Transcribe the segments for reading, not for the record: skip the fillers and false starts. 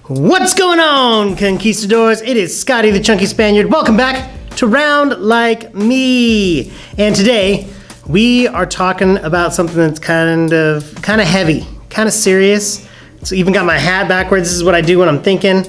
What's going on, conquistadors? It is Scottie the Chunky Spaniard. Welcome back to Round Like Me. And today we are talking about something that's kind of heavy, kind of serious. So even got my hat backwards. This is what I do when I'm thinking.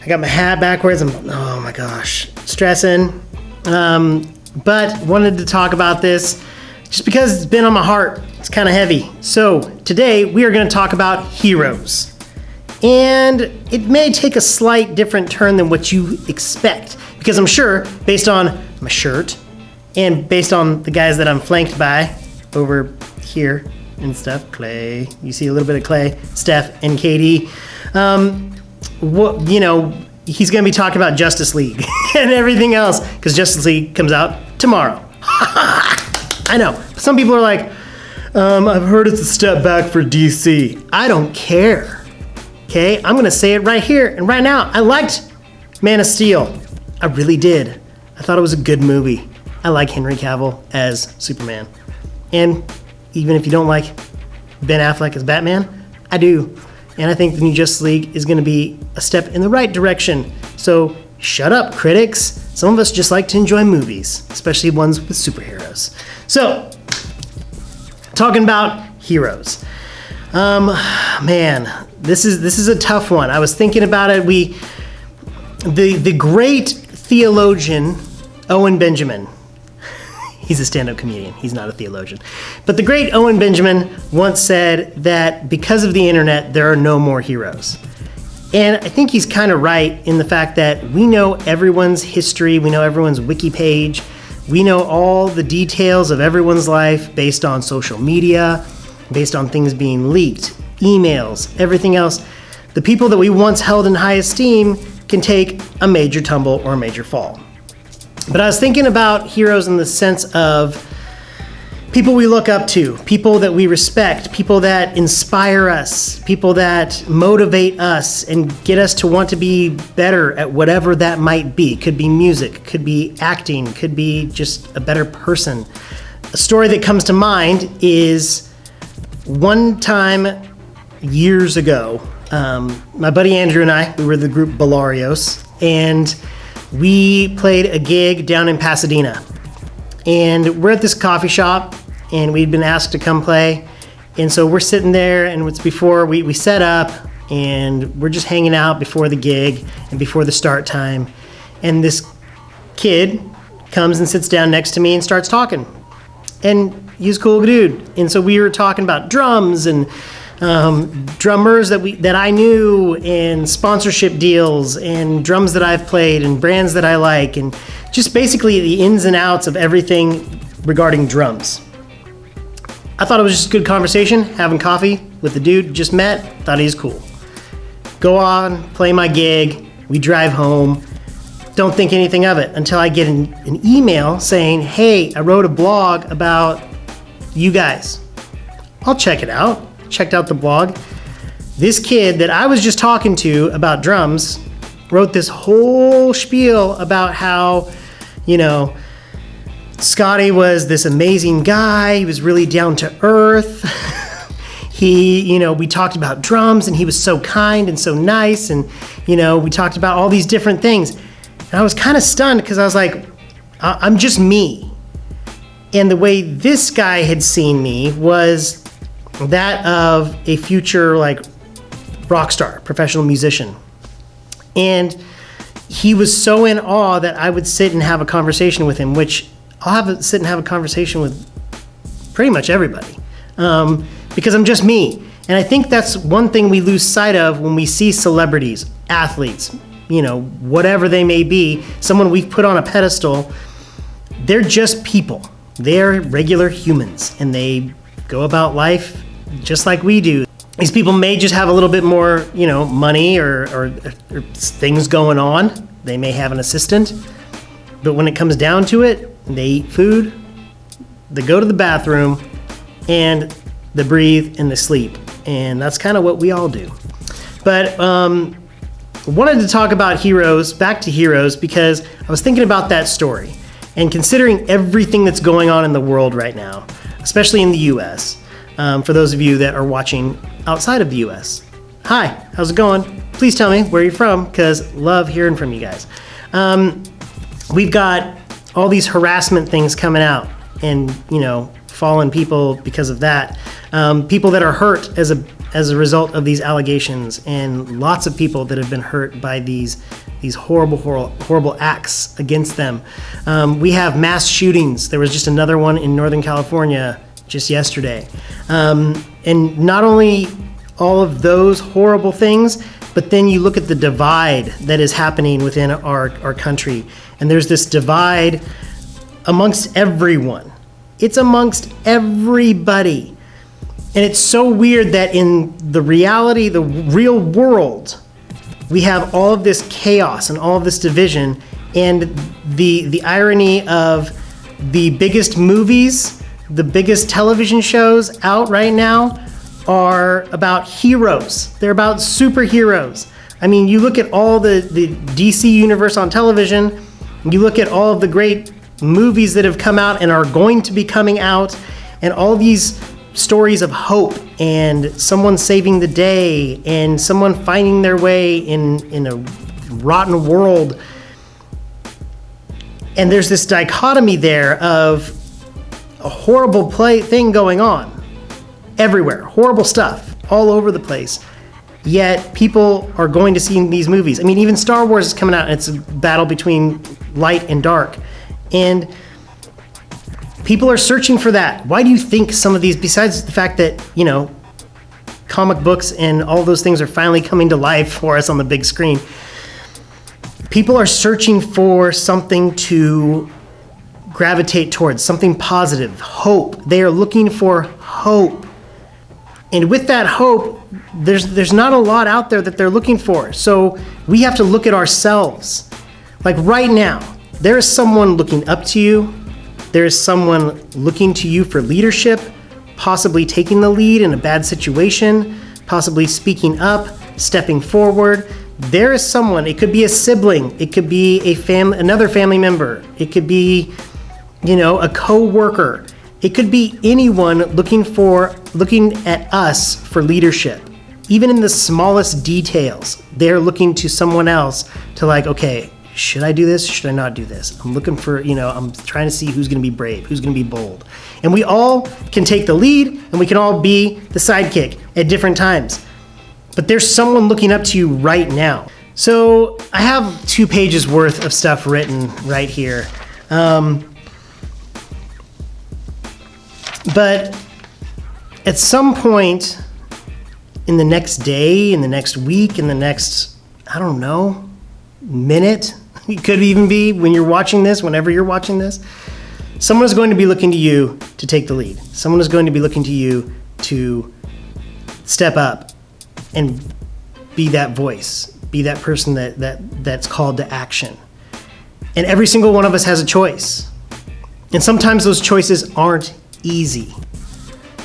I got my hat backwards. Oh my gosh, stressing. But wanted to talk about this just because it's been on my heart. It's kind of heavy. So today we are going to talk about heroes. And it may take a slight different turn than what you expect, because I'm sure, based on my shirt and based on the guys that I'm flanked by over here and stuff, Clay, you see a little bit of Clay, Steph, and KD, he's going to be talking about Justice League and everything else, because Justice League comes out tomorrow. I know. Some people are like, I've heard it's a step back for DC. I don't care. Okay, I'm gonna say it right here and right now. I liked Man of Steel. I really did. I thought it was a good movie. I like Henry Cavill as Superman. And even if you don't like Ben Affleck as Batman, I do. And I think the new Justice League is gonna be a step in the right direction. So shut up, critics. Some of us just like to enjoy movies, especially ones with superheroes. So, talking about heroes. Man, this is a tough one. I was thinking about it. The great theologian, Owen Benjamin, he's a stand-up comedian. He's not a theologian. But the great Owen Benjamin once said that because of the internet, there are no more heroes. And I think he's kind of right in the fact that we know everyone's history. We know everyone's wiki page. We know all the details of everyone's life based on social media, based on things being leaked, emails, everything else. The people that we once held in high esteem can take a major tumble or a major fall. But I was thinking about heroes in the sense of people we look up to, people that we respect, people that inspire us, people that motivate us and get us to want to be better at whatever that might be. Could be music, could be acting, could be just a better person. A story that comes to mind is one time years ago, my buddy Andrew and I, we were the group Belarios, and we played a gig down in Pasadena. And we're at this coffee shop, and we'd been asked to come play. And so we're sitting there, and it's before we set up, and we're just hanging out before the gig and before the start time. And this kid comes and sits down next to me and starts talking. And he's a cool dude. And so we were talking about drums and drummers that I knew, and sponsorship deals, and drums that I've played, and brands that I like, and just basically the ins and outs of everything regarding drums. I thought it was just a good conversation, having coffee with the dude just met. Thought he was cool. Go on, play my gig. We drive home. Don't think anything of it until I get an email saying, hey, I wrote a blog about you guys. I'll check it out. Checked out the blog. This kid that I was just talking to about drums wrote this whole spiel about how, Scottie was this amazing guy. He was really down to earth. We talked about drums, and he was so kind and so nice, and, we talked about all these different things. And I was kind of stunned because I was like, I'm just me. And the way this guy had seen me was that of a future rock star, professional musician. And he was so in awe that I would sit and have a conversation with him, which sit and have a conversation with pretty much everybody, because I'm just me. And I think that's one thing we lose sight of when we see celebrities, athletes, whatever they may be, someone we've put on a pedestal. They're just people. They're regular humans, and they go about life just like we do. These people may just have a little bit more, money or things going on. They may have an assistant, but when it comes down to it, they eat food, they go to the bathroom, and they breathe and they sleep. And that's kind of what we all do. But wanted to talk about heroes, back to heroes, because I was thinking about that story and considering everything that's going on in the world right now, especially in the US. For those of you that are watching outside of the US, Hi, how's it going? Please tell me where you're from, because love hearing from you guys. We've got all these harassment things coming out, and fallen people because of that. People that are hurt as a result of these allegations, and lots of people that have been hurt by these horrible acts against them. We have mass shootings. There was just another one in Northern California just yesterday. And not only all of those horrible things, but then you look at the divide that is happening within our country. And there's this divide amongst everyone. It's amongst everybody. And it's so weird that in the reality, the real world, we have all of this chaos and all of this division, and the irony of the biggest movies, the biggest television shows out right now are about heroes. They're about superheroes. I mean, you look at all the DC universe on television, you look at all of the great movies that have come out and are going to be coming out, and all these stories of hope and someone saving the day and someone finding their way in a rotten world. And there's this dichotomy there of a horrible thing going on everywhere, horrible stuff all over the place. Yet people are going to see these movies. I mean, even Star Wars is coming out, and it's a battle between light and dark. And people are searching for that. Why do you think some of these, besides the fact that, comic books and all those things are finally coming to life for us on the big screen, people are searching for something to gravitate towards, something positive, hope. They are looking for hope. And with that hope, there's not a lot out there that they're looking for. So we have to look at ourselves. Like right now, there is someone looking up to you. There is someone looking to you for leadership, possibly taking the lead in a bad situation, possibly speaking up, stepping forward. There is someone, it could be a sibling, it could be another family member, it could be, a co-worker. It could be anyone looking at us for leadership. Even in the smallest details, they're looking to someone else to okay, should I do this? Should I not do this? I'm looking for, I'm trying to see who's going to be brave, who's going to be bold. And we all can take the lead, and we can all be the sidekick at different times. But there's someone looking up to you right now. So I have 2 pages worth of stuff written right here. But at some point in the next day, in the next week, in the next, minute, it could even be when you're watching this, whenever you're watching this, someone is going to be looking to you to take the lead. Someone is going to be looking to you to step up and be that voice, be that person that's called to action. And every single one of us has a choice. And sometimes those choices aren't easy.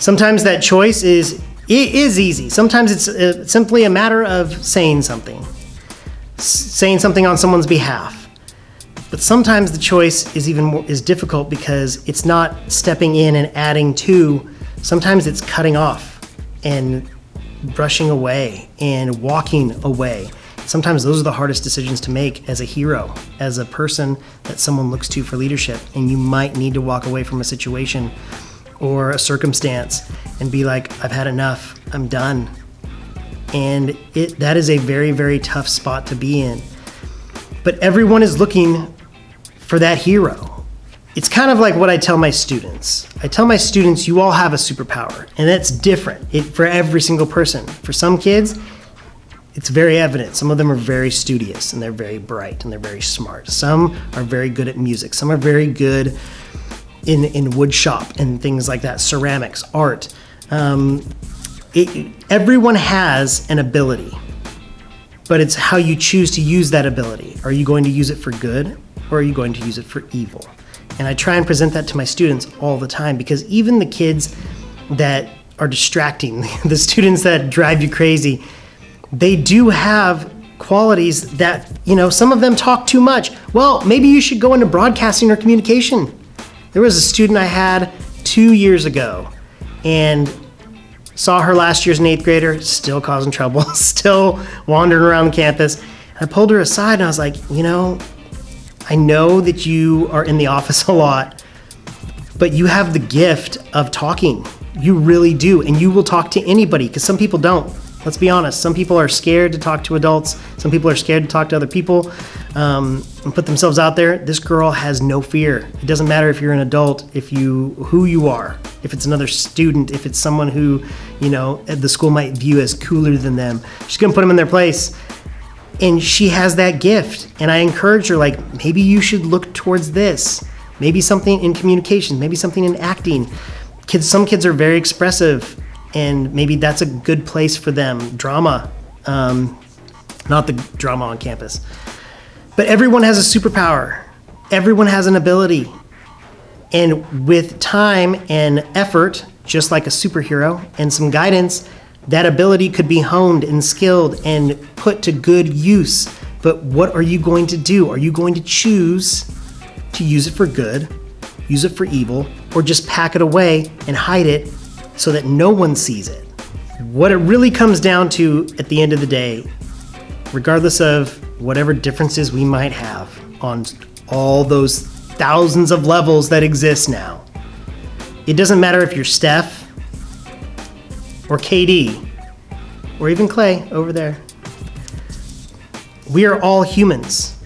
Sometimes that choice is easy. Sometimes it's simply a matter of saying something on someone's behalf. But sometimes the choice is difficult because it's not stepping in and adding to. Sometimes it's cutting off and brushing away and walking away. Sometimes those are the hardest decisions to make as a hero, as a person that someone looks to for leadership. And you might need to walk away from a situation or a circumstance and be like, I've had enough, I'm done. And that is a very, very tough spot to be in. But everyone is looking for that hero. It's kind of like what I tell my students. I tell my students, you all have a superpower, and that's different for every single person. For some kids, it's very evident. Some of them are very studious, and they're very bright, and they're very smart. Some are very good at music. Some are very good in wood shop and things like that, ceramics, art. Everyone has an ability, but it's how you choose to use that ability. Are you going to use it for good, or are you going to use it for evil? And I try and present that to my students all the time, because even the kids that are distracting, the students that drive you crazy, they do have qualities that, some of them talk too much. Well, maybe you should go into broadcasting or communication. There was a student I had 2 years ago, and Saw her last year as an 8th grader, still causing trouble, still wandering around campus. I pulled her aside and I was like, you know, I know that you are in the office a lot, but you have the gift of talking. You really do. And you will talk to anybody, because some people don't. Let's be honest. Some people are scared to talk to adults. Some people are scared to talk to other people and put themselves out there. This girl has no fear. It doesn't matter if you're an adult, who you are, if it's another student, if it's someone who, you know, the school might view as cooler than them. She's going to put them in their place. And she has that gift. And I encourage her, like, maybe you should look towards this. Maybe something in communication, maybe something in acting. Some kids are very expressive, and maybe that's a good place for them. Drama, not the drama on campus. But everyone has a superpower. Everyone has an ability. And with time and effort, just like a superhero, and some guidance, that ability could be honed and skilled and put to good use. But what are you going to do? Are you going to choose to use it for good, use it for evil, or just pack it away and hide it so that no one sees it? What it really comes down to at the end of the day, regardless of whatever differences we might have on all those thousands of levels that exist now, it doesn't matter if you're Steph or KD or even Clay over there. We are all humans.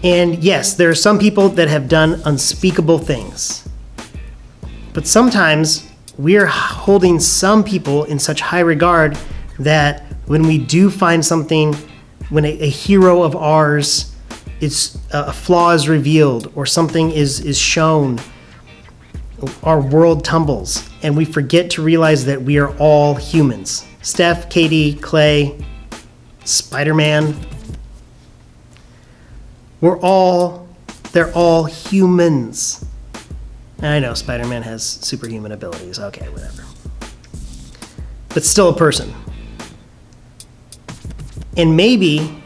And yes, there are some people that have done unspeakable things. But sometimes we are holding some people in such high regard that when we do find something, when a hero of ours, a flaw is revealed or something is shown, our world tumbles and we forget to realize that we are all humans. Steph, KD, Clay, Spider-Man, they're all humans. And I know Spider-Man has superhuman abilities. Okay, whatever. But still a person. And maybe,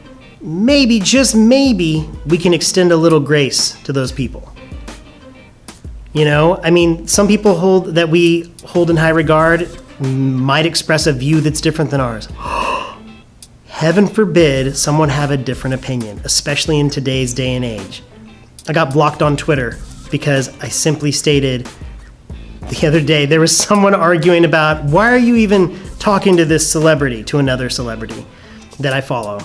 just maybe, we can extend a little grace to those people. You know, I mean, some people that we hold in high regard might express a view that's different than ours. Heaven forbid someone have a different opinion, especially in today's day and age. I got blocked on Twitter because I simply stated the other day, there was someone arguing about, why are you even talking to this celebrity, to another celebrity that I follow?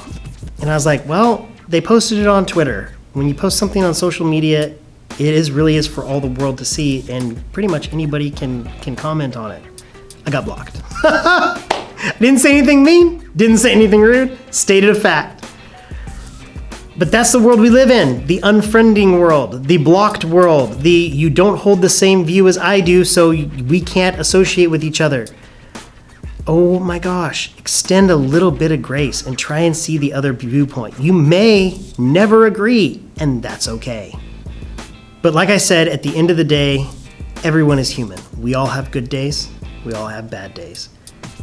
And I was like, well, they posted it on Twitter. When you post something on social media, it really is for all the world to see, and pretty much anybody can comment on it. I got blocked. I didn't say anything mean, didn't say anything rude, stated a fact. But that's the world we live in, the unfriending world, the blocked world, the you don't hold the same view as I do, so we can't associate with each other. Oh my gosh, extend a little bit of grace and try and see the other viewpoint. You may never agree, and that's okay. But like I said, at the end of the day, everyone is human. We all have good days, we all have bad days.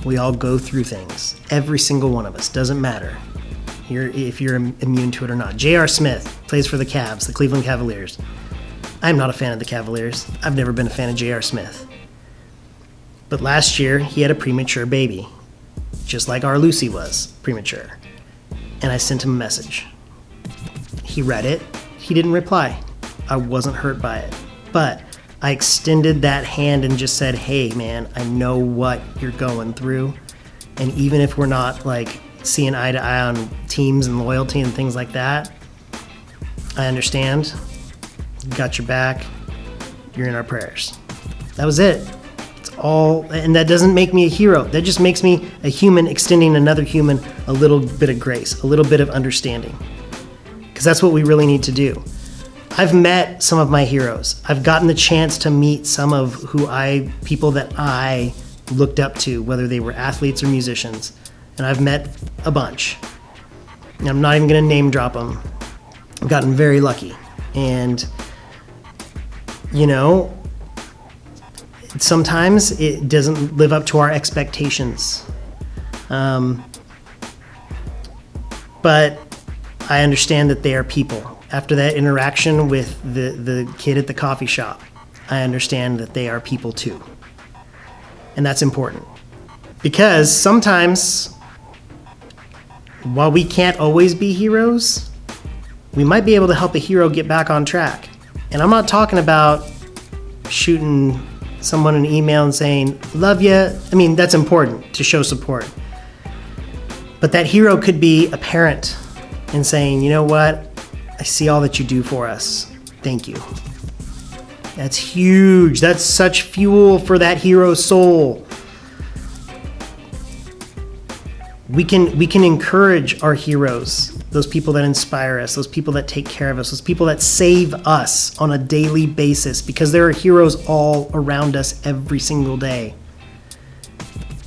We all go through things. Every single one of us, doesn't matter if you're immune to it or not. J.R. Smith plays for the Cavs, the Cleveland Cavaliers. I'm not a fan of the Cavaliers. I've never been a fan of J.R. Smith. But last year, he had a premature baby, just like our Lucy was premature. And I sent him a message. He read it. He didn't reply. I wasn't hurt by it. But I extended that hand and just said, hey, man, I know what you're going through. And even if we're not like seeing eye to eye on teams and loyalty and things like that, I understand. Got your back. You're in our prayers. That was it. It's all, and that doesn't make me a hero. That just makes me a human extending another human a little bit of grace, a little bit of understanding. Because that's what we really need to do. I've met some of my heroes. I've gotten the chance to meet some of people that I looked up to, whether they were athletes or musicians. And I've met a bunch. And I'm not even gonna name drop them. I've gotten very lucky. And, you know, sometimes it doesn't live up to our expectations. But I understand that they are people. After that interaction with the kid at the coffee shop, I understand that they are people too. And that's important. Because sometimes, while we can't always be heroes, we might be able to help a hero get back on track. And I'm not talking about shooting someone an email and saying, love ya. I mean, that's important to show support. But that hero could be a parent and saying, you know what? I see all that you do for us. Thank you. That's huge. That's such fuel for that hero's soul. We can encourage our heroes, those people that inspire us, those people that take care of us, those people that save us on a daily basis, because there are heroes all around us every single day.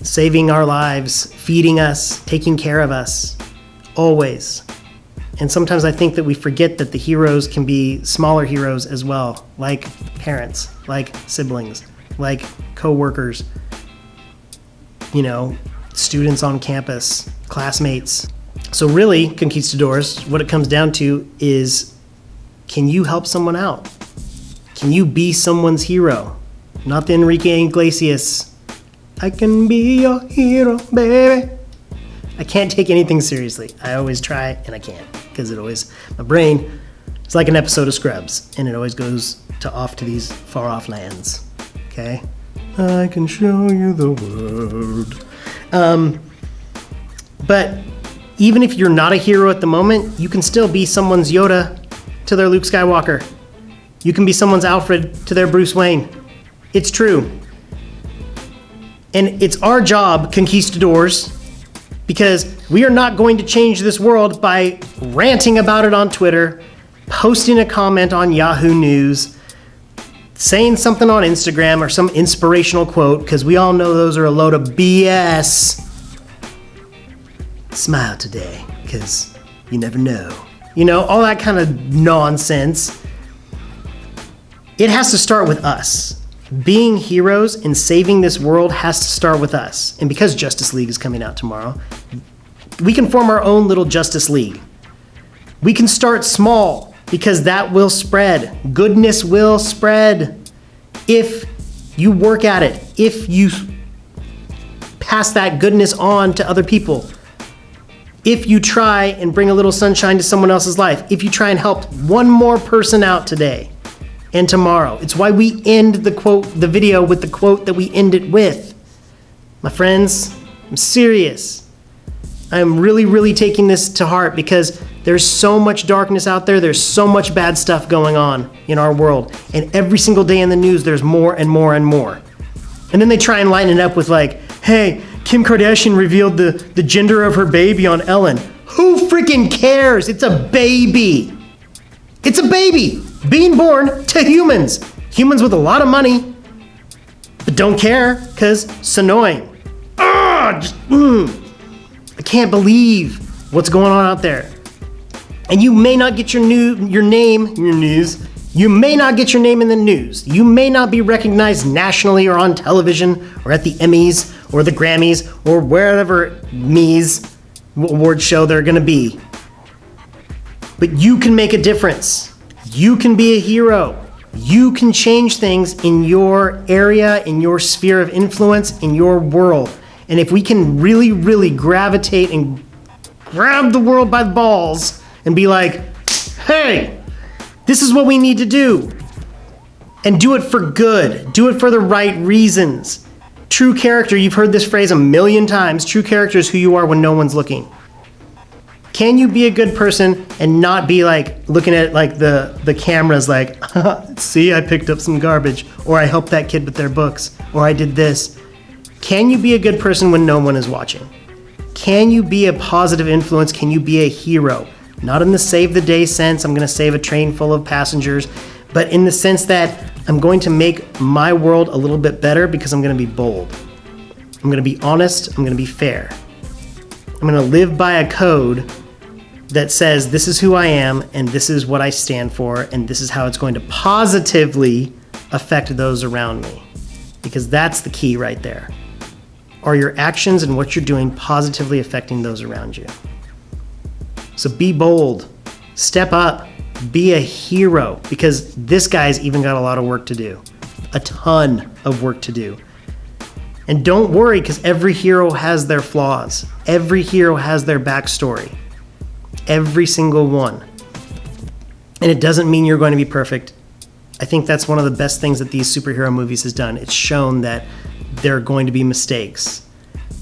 Saving our lives, feeding us, taking care of us, always. And sometimes I think that we forget that the heroes can be smaller heroes as well, like parents, like siblings, like co-workers, you know, students on campus, classmates. So really, conquistadors, what it comes down to is, can you help someone out? Can you be someone's hero? Not the Enrique Iglesias, I can be your hero, baby. I can't take anything seriously. I always try and I can't, because it always, my brain, it's like an episode of Scrubs, and it always goes off to these far off lands, okay? I can show you the world. But even if you're not a hero at the moment, you can still be someone's Yoda to their Luke Skywalker. You can be someone's Alfred to their Bruce Wayne. It's true. And it's our job, conquistadors, because we are not going to change this world by ranting about it on Twitter, posting a comment on Yahoo News, saying something on Instagram or some inspirational quote, because we all know those are a load of BS. Smile today, because you never know. You know, all that kind of nonsense. It has to start with us. Being heroes and saving this world has to start with us. And because Justice League is coming out tomorrow, we can form our own little Justice League. We can start small, because that will spread. Goodness will spread if you work at it, if you pass that goodness on to other people, if you try and bring a little sunshine to someone else's life, if you try and help one more person out today and tomorrow. It's why we end the video with the quote that we end it with. My friends, I'm serious. I'm really, really taking this to heart, because there's so much darkness out there. There's so much bad stuff going on in our world. And every single day in the news, there's more and more and more. And then they try and lighten it up with like, hey, Kim Kardashian revealed the gender of her baby on Ellen. Who freaking cares? It's a baby. It's a baby being born to humans. Humans with a lot of money, but don't care because it's annoying. I can't believe what's going on out there. And you may not get your name in your news. You may not get your name in the news. You may not be recognized nationally or on television or at the Emmys or the Grammys or wherever award show they're gonna be. But you can make a difference. You can be a hero. You can change things in your area, in your sphere of influence, in your world. And if we can really, really gravitate and grab the world by the balls and be like, hey, this is what we need to do. And do it for good. Do it for the right reasons. True character, you've heard this phrase a million times. True character is who you are when no one's looking. Can you be a good person and not be like looking at like the cameras like, see, I picked up some garbage, or I helped that kid with their books, or I did this. Can you be a good person when no one is watching? Can you be a positive influence? Can you be a hero? Not in the save the day sense, I'm gonna save a train full of passengers, but in the sense that I'm going to make my world a little bit better because I'm gonna be bold. I'm gonna be honest, I'm gonna be fair. I'm gonna live by a code that says this is who I am and this is what I stand for and this is how it's going to positively affect those around me. Because that's the key right there. Are your actions and what you're doing positively affecting those around you? So be bold, step up, be a hero, because this guy's even got a lot of work to do, a ton of work to do. And don't worry, because every hero has their flaws. Every hero has their backstory. Every single one. And it doesn't mean you're going to be perfect. I think that's one of the best things that these superhero movies has done. It's shown that there are going to be mistakes.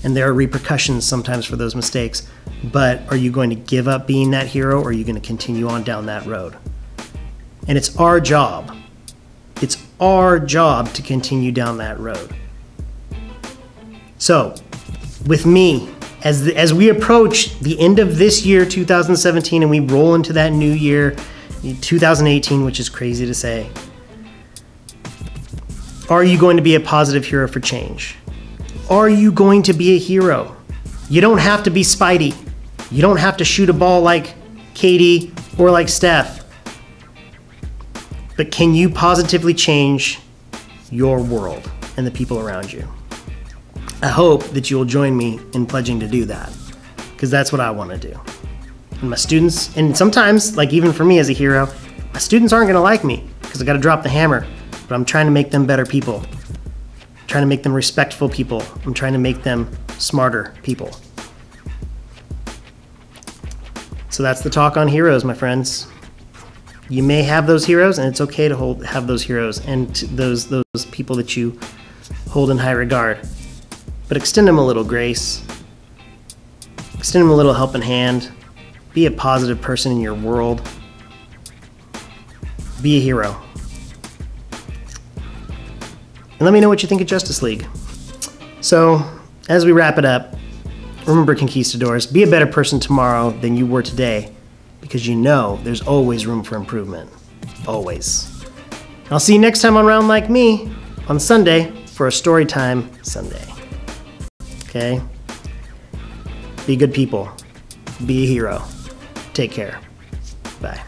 And there are repercussions sometimes for those mistakes. But are you going to give up being that hero, or are you going to continue on down that road? And it's our job. It's our job to continue down that road. So, with me, as we approach the end of this year, 2017, and we roll into that new year, 2018, which is crazy to say, are you going to be a positive hero for change? Are you going to be a hero? You don't have to be Spidey. You don't have to shoot a ball like Katie or like Steph. But can you positively change your world and the people around you? I hope that you'll join me in pledging to do that, because that's what I want to do. And my students, and sometimes, like even for me as a hero, my students aren't going to like me because I got to drop the hammer, but I'm trying to make them better people. I'm trying to make them respectful people. I'm trying to make them smarter people. So that's the talk on heroes, my friends. You may have those heroes, and it's okay to have those heroes and those people that you hold in high regard. But extend them a little grace. Extend them a little helping hand. Be a positive person in your world. Be a hero. And let me know what you think of Justice League. So, as we wrap it up, remember, conquistadors, be a better person tomorrow than you were today, because you know there's always room for improvement. Always. I'll see you next time on Round Like Me on Sunday for a Storytime Sunday. Okay? Be good people. Be a hero. Take care. Bye.